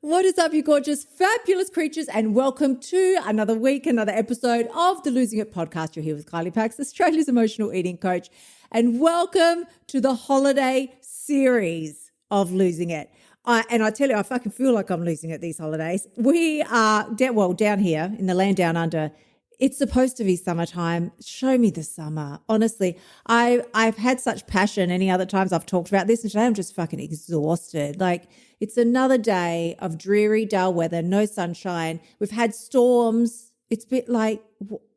What is up, you gorgeous, fabulous creatures, and welcome to another week, another episode of the Losing It podcast. You're here with Kylie Pax, Australia's emotional eating coach, and welcome to the holiday series of Losing It. And I tell you, I fucking feel like I'm losing it these holidays. We are, down here in the land down under. It's supposed to be summertime. Show me the summer. Honestly, I've had such passion any other times I've talked about this, and today I'm just fucking exhausted. Like, it's another day of dreary, dull weather, no sunshine. We've had storms. It's a bit like,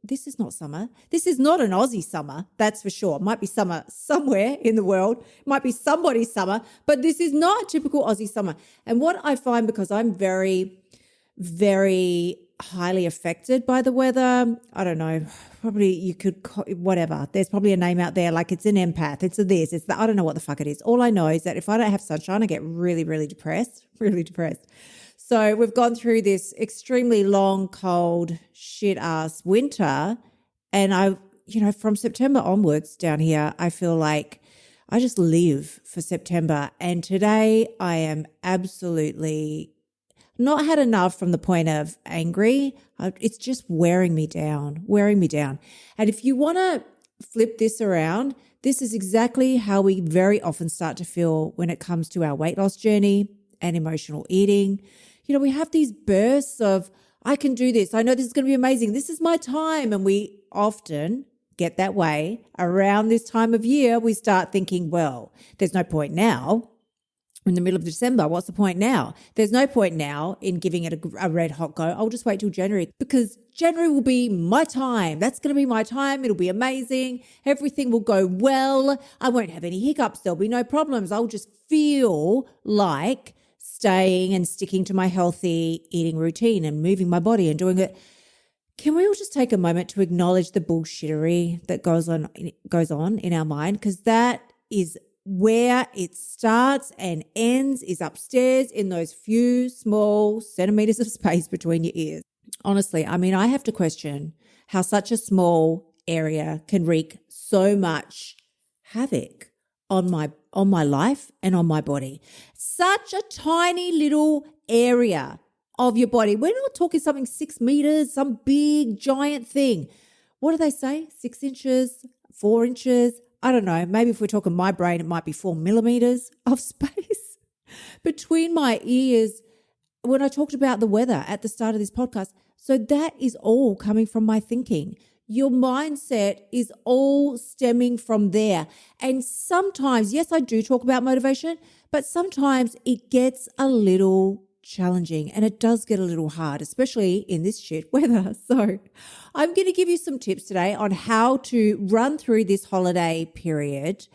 this is not summer. This is not an Aussie summer, that's for sure. It might be summer somewhere in the world. It might be somebody's summer, but this is not a typical Aussie summer. And what I find, because I'm very, very highly affected by the weather, I don't know, probably you could, whatever. There's probably a name out there, like it's an empath, it's a this, it's that. I don't know what the fuck it is. All I know is that if I don't have sunshine, I get really, really depressed, really depressed. So we've gone through this extremely long, cold, shit-ass winter, and from September onwards down here, I feel like I just live for September. And today I am absolutely not had enough from the point of angry. It's just wearing me down. And if you want to flip this around, this is exactly how we very often start to feel when it comes to our weight loss journey and emotional eating. You know, we have these bursts of, I can do this. I know this is going to be amazing. This is my time. And we often get that way around this time of year. We start thinking, well, there's no point now. In the middle of December, what's the point now? There's no point now in giving it a red hot go. I'll just wait till January, because January will be my time. That's going to be my time. It'll be amazing. Everything will go well. I won't have any hiccups. There'll be no problems. I'll just feel like staying and sticking to my healthy eating routine and moving my body and doing it. Can we all just take a moment to acknowledge the bullshittery that goes on in our mind? Because that is where it starts and ends, is upstairs in those few small centimeters of space between your ears. Honestly, I mean, I have to question how such a small area can wreak so much havoc on my life and on my body. Such a tiny little area of your body. We're not talking something 6 meters, some big giant thing. What do they say? 6 inches, 4 inches? I don't know. Maybe if we're talking my brain, it might be 4 millimeters of space between my ears when I talked about the weather at the start of this podcast. So that is all coming from my thinking. Your mindset is all stemming from there. And sometimes, yes, I do talk about motivation, but sometimes it gets a little challenging and it does get a little hard, especially in this shit weather. So I'm going to give you some tips today on how to run through this holiday period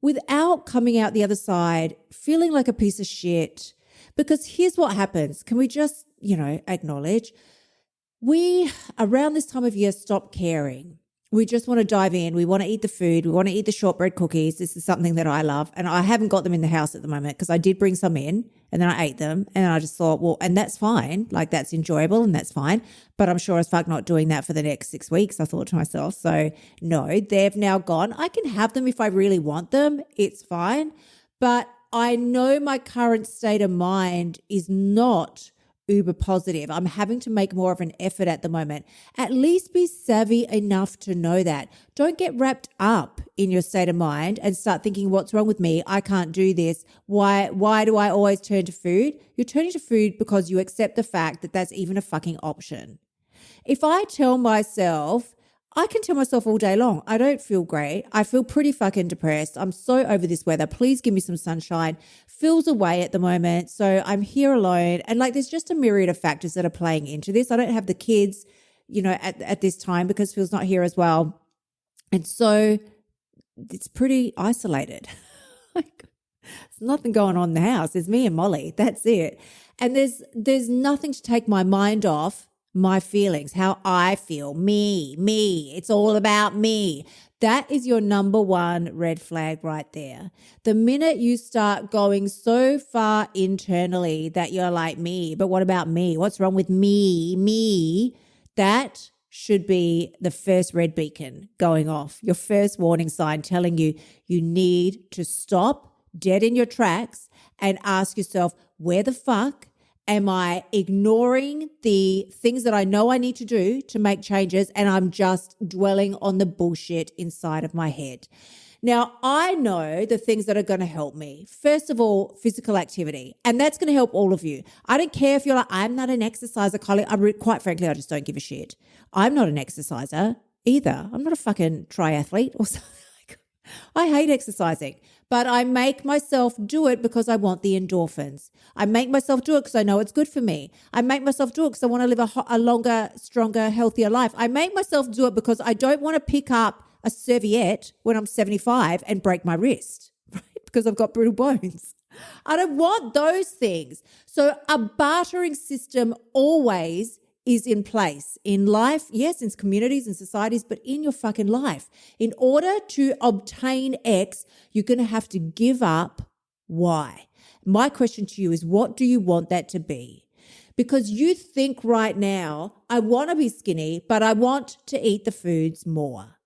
without coming out the other side feeling like a piece of shit. Because here's what happens. Can we just, acknowledge we, around this time of year, stop caring. We just want to dive in. We want to eat the food. We want to eat the shortbread cookies. This is something that I love. And I haven't got them in the house at the moment because I did bring some in and then I ate them. And I just thought, well, and that's fine. Like, that's enjoyable and that's fine. But I'm sure as fuck not doing that for the next 6 weeks, I thought to myself. So no, they've now gone. I can have them if I really want them. It's fine. But I know my current state of mind is not uber positive. I'm having to make more of an effort at the moment. At least be savvy enough to know that. Don't get wrapped up in your state of mind and start thinking, what's wrong with me? I can't do this. Why do I always turn to food? You're turning to food because you accept the fact that that's even a fucking option. If I tell myself, I can tell myself all day long, I don't feel great. I feel pretty fucking depressed. I'm so over this weather. Please give me some sunshine. Phil's away at the moment, so I'm here alone. And there's just a myriad of factors that are playing into this. I don't have the kids, at this time because Phil's not here as well. And so it's pretty isolated. There's nothing going on in the house. There's me and Molly. That's it. And there's nothing to take my mind off my feelings, how I feel, me. It's all about me. That is your number one red flag right there. The minute you start going so far internally that you're like, me, but what about me? What's wrong with me? That should be the first red beacon going off, your first warning sign telling you you need to stop dead in your tracks and ask yourself, where the fuck Am I ignoring the things that I know I need to do to make changes, and I'm just dwelling on the bullshit inside of my head? Now, I know the things that are going to help me. First of all, physical activity, and that's going to help all of you. I don't care if you're like, I'm not an exerciser, Kylie. Quite frankly, I just don't give a shit. I'm not an exerciser either. I'm not a fucking triathlete or something. I hate exercising, but I make myself do it because I want the endorphins. I make myself do it because I know it's good for me. I make myself do it because I want to live a longer, stronger, healthier life. I make myself do it because I don't want to pick up a serviette when I'm 75 and break my wrist, right? Because I've got brittle bones. I don't want those things. So a bartering system always is in place in life, yes, in communities and societies, but in your fucking life. In order to obtain X, you're going to have to give up Y. My question to you is, what do you want that to be? Because you think right now, I want to be skinny, but I want to eat the foods more.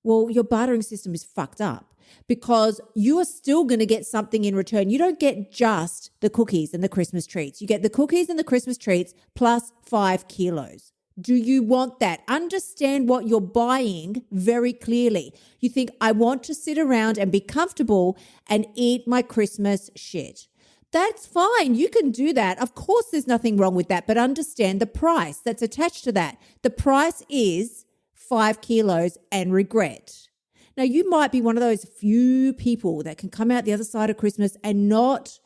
Well, your bartering system is fucked up, because you are still going to get something in return. You don't get just the cookies and the Christmas treats. You get the cookies and the Christmas treats plus 5 kilos. Do you want that? Understand what you're buying very clearly. You think, I want to sit around and be comfortable and eat my Christmas shit. That's fine. You can do that. Of course, there's nothing wrong with that, but understand the price that's attached to that. The price is 5 kilos and regret. Now, you might be one of those few people that can come out the other side of Christmas and not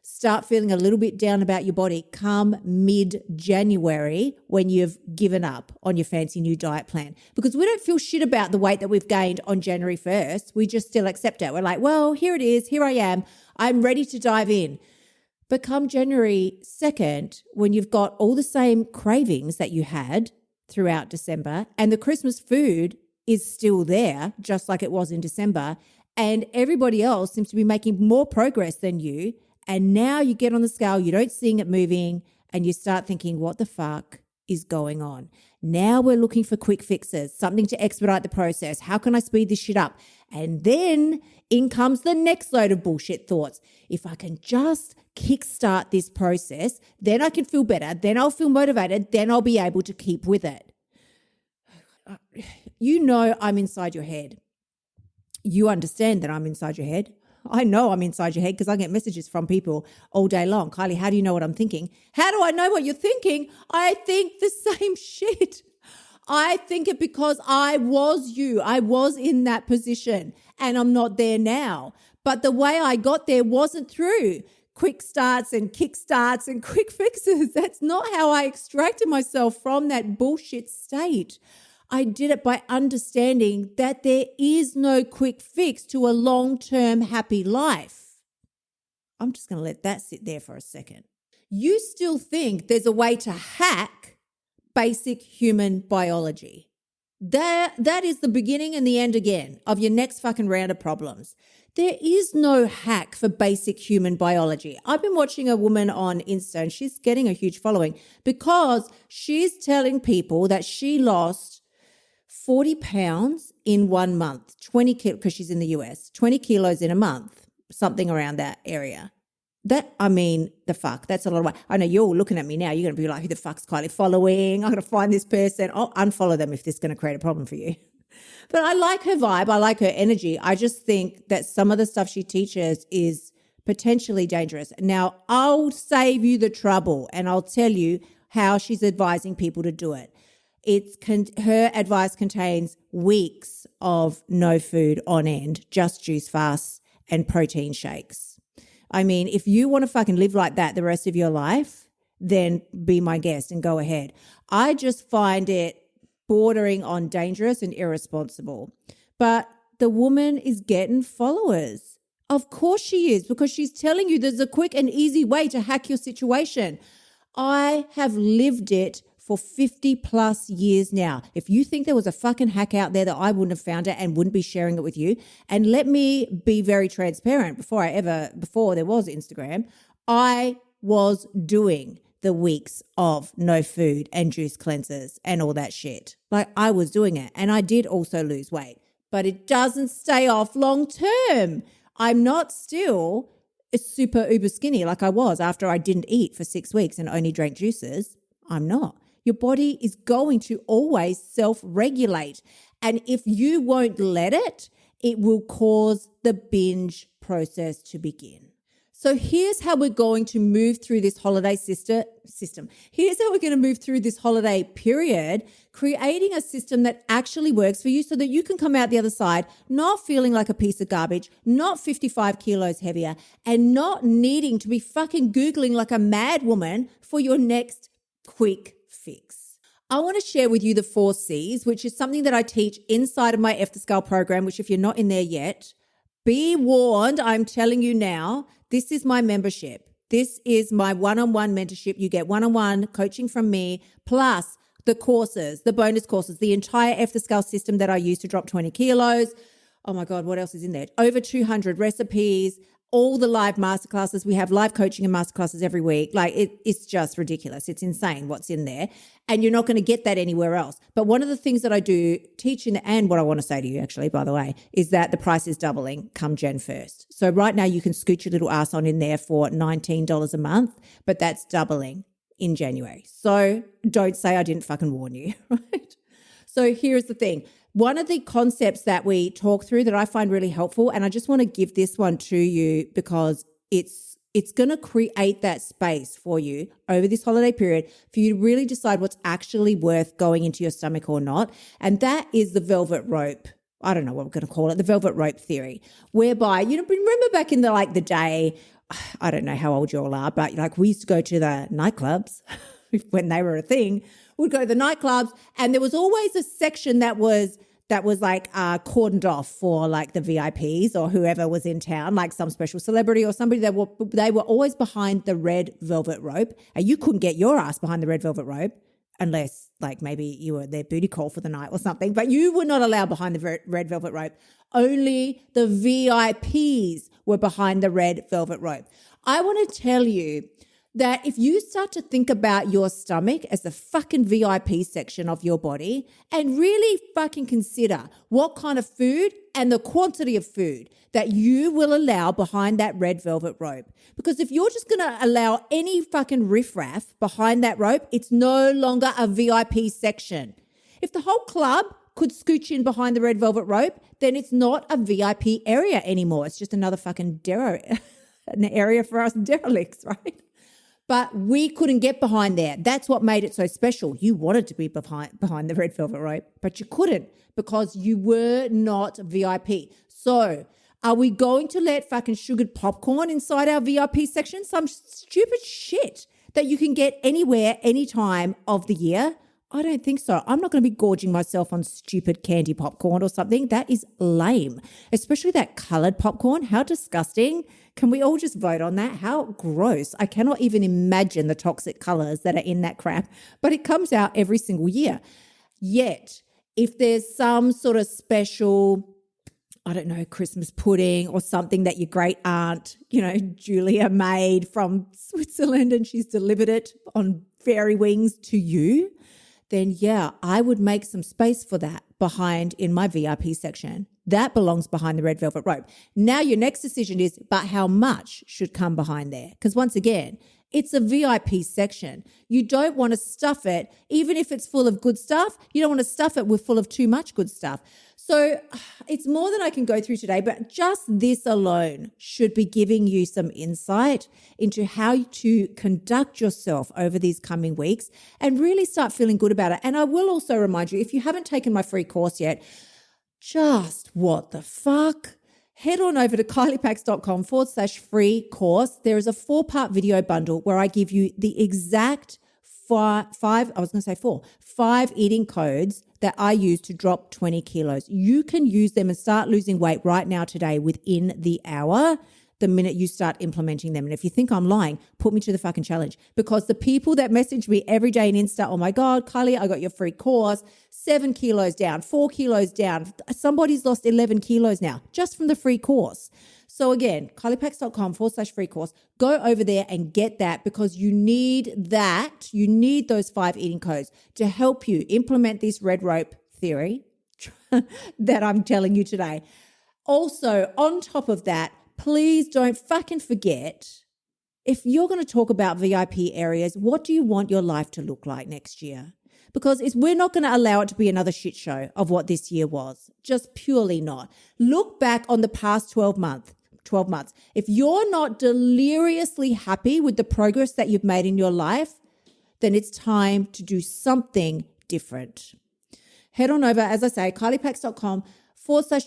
start feeling a little bit down about your body come mid-January when you've given up on your fancy new diet plan. Because we don't feel shit about the weight that we've gained on January 1st. We just still accept it. We're like, well, here it is. Here I am. I'm ready to dive in. But come January 2nd, when you've got all the same cravings that you had throughout December and the Christmas food is still there, just like it was in December, and everybody else seems to be making more progress than you, and now you get on the scale, you don't see it moving, and you start thinking, what the fuck is going on? Now we're looking for quick fixes, something to expedite the process. How can I speed this shit up? And then in comes the next load of bullshit thoughts. If I can just kickstart this process, then I can feel better, then I'll feel motivated, then I'll be able to keep with it. You know I'm inside your head. You understand that I'm inside your head. I know I'm inside your head because I get messages from people all day long. Kylie, how do you know what I'm thinking? How do I know what you're thinking? I think the same shit. I think it because I was you. I was in that position and I'm not there now. But the way I got there wasn't through quick starts and kick starts and quick fixes. That's not how I extracted myself from that bullshit state. I did it by understanding that there is no quick fix to a long-term happy life. I'm just going to let that sit there for a second. You still think there's a way to hack basic human biology. That is the beginning and the end again of your next fucking round of problems. There is no hack for basic human biology. I've been watching a woman on Insta and she's getting a huge following because she's telling people that she lost 40 pounds in 1 month, 20 kilos, because she's in the US, 20 kilos in a month, something around that area. The fuck, that's a lot of weight. I know you're all looking at me now. You're going to be like, who the fuck's Kylie following? I'm going to find this person. I'll unfollow them if this is going to create a problem for you. But I like her vibe. I like her energy. I just think that some of the stuff she teaches is potentially dangerous. Now, I'll save you the trouble and I'll tell you how she's advising people to do it. Her advice contains weeks of no food on end, just juice fasts and protein shakes. I mean, if you want to fucking live like that the rest of your life, then be my guest and go ahead. I just find it bordering on dangerous and irresponsible. But the woman is getting followers. Of course she is, because she's telling you there's a quick and easy way to hack your situation. I have lived it for 50 plus years now. If you think there was a fucking hack out there that I wouldn't have found it and wouldn't be sharing it with you, and let me be very transparent, before there was Instagram, I was doing the weeks of no food and juice cleanses and all that shit. Like, I was doing it, and I did also lose weight, but it doesn't stay off long term. I'm not still super uber skinny like I was after I didn't eat for 6 weeks and only drank juices. I'm not. Your body is going to always self-regulate. And if you won't let it, it will cause the binge process to begin. So here's how we're going to move through this holiday system. Here's how we're going to move through this holiday period, creating a system that actually works for you so that you can come out the other side not feeling like a piece of garbage, not 55 kilos heavier, and not needing to be fucking Googling like a mad woman for your next quick fix. I want to share with you the 4 C's, which is something that I teach inside of my F the Scale program, which if you're not in there yet, be warned, I'm telling you now, this is my membership. This is my one-on-one mentorship. You get one-on-one coaching from me, plus the courses, the bonus courses, the entire F the Scale system that I use to drop 20 kilos. Oh my God, what else is in there? Over 200 recipes, all the live masterclasses. We have live coaching and masterclasses every week. Like it's just ridiculous. It's insane what's in there. And you're not going to get that anywhere else. But one of the things that I do teaching, and what I want to say to you actually, by the way, is that the price is doubling come Jan 1st. So right now you can scoot your little ass on in there for $19 a month, but that's doubling in January. So don't say I didn't fucking warn you, right? So here's the thing. One of the concepts that we talk through that I find really helpful, and I just want to give this one to you because it's going to create that space for you over this holiday period for you to really decide what's actually worth going into your stomach or not. And that is the velvet rope. I don't know what we're going to call it, the velvet rope theory, whereby, remember back in the day, I don't know how old you all are, but like we used to go to the nightclubs when they were a thing. We'd go to the nightclubs and there was always a section that was like cordoned off for like the VIPs or whoever was in town, like some special celebrity or somebody that they were always behind the red velvet rope. And you couldn't get your ass behind the red velvet rope unless like maybe you were their booty call for the night or something, but you were not allowed behind the red velvet rope. Only the VIPs were behind the red velvet rope. I want to tell you that if you start to think about your stomach as the fucking VIP section of your body and really fucking consider what kind of food and the quantity of food that you will allow behind that red velvet rope. Because if you're just going to allow any fucking riffraff behind that rope, it's no longer a VIP section. If the whole club could scooch in behind the red velvet rope, then it's not a VIP area anymore. It's just another fucking an area for us derelicts, right? But we couldn't get behind there. That's what made it so special. You wanted to be behind the red velvet rope, but you couldn't because you were not VIP. So are we going to let fucking sugared popcorn inside our VIP section? Some stupid shit that you can get anywhere, any time of the year? I don't think so. I'm not going to be gorging myself on stupid candy popcorn or something. That is lame, especially that colored popcorn. How disgusting. Can we all just vote on that? How gross. I cannot even imagine the toxic colors that are in that crap, but it comes out every single year. Yet, if there's some sort of special, I don't know, Christmas pudding or something that your great aunt, Julia made from Switzerland and she's delivered it on fairy wings to you, then yeah, I would make some space for that behind in my VIP section. That belongs behind the red velvet rope. Now your next decision is, but how much should come behind there? Because once again, it's a VIP section. You don't want to stuff it, even if it's full of good stuff, you don't want to stuff it with full of too much good stuff. So it's more than I can go through today, but just this alone should be giving you some insight into how to conduct yourself over these coming weeks and really start feeling good about it. And I will also remind you, if you haven't taken my free course yet, just what the fuck? Head on over to kyliepax.com/free course. There is a 4-part video bundle where I give you the exact five eating codes that I use to drop 20 kilos. You can use them and start losing weight right now today within the hour, the minute you start implementing them. And if you think I'm lying, put me to the fucking challenge, because the people that message me every day in Insta, oh my God, Kylie, I got your free course, 7 kilos down, 4 kilos down. Somebody's lost 11 kilos now just from the free course. So again, kyliepax.com/free course, go over there and get that, because you need that. You need those 5 eating codes to help you implement this red rope theory that I'm telling you today. Also, on top of that, please don't fucking forget, if you're going to talk about VIP areas, what do you want your life to look like next year? Because we're not going to allow it to be another shit show of what this year was. Just purely not. Look back on the past 12 months. If you're not deliriously happy with the progress that you've made in your life, then it's time to do something different. Head on over, as I say, kyliepax.com/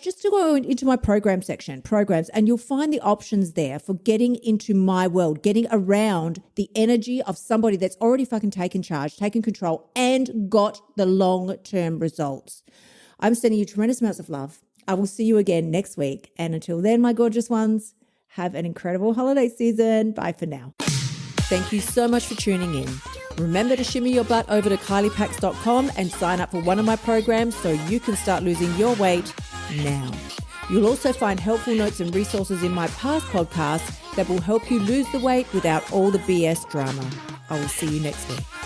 just to go into my program section, programs, and you'll find the options there for getting into my world, getting around the energy of somebody that's already fucking taken charge, taken control, and got the long-term results. I'm sending you tremendous amounts of love. I will see you again next week. And until then, my gorgeous ones, have an incredible holiday season. Bye for now. Thank you so much for tuning in. Remember to shimmy your butt over to kyliepax.com and sign up for one of my programs so you can start losing your weight now. You'll also find helpful notes and resources in my past podcasts that will help you lose the weight without all the BS drama. I will see you next week.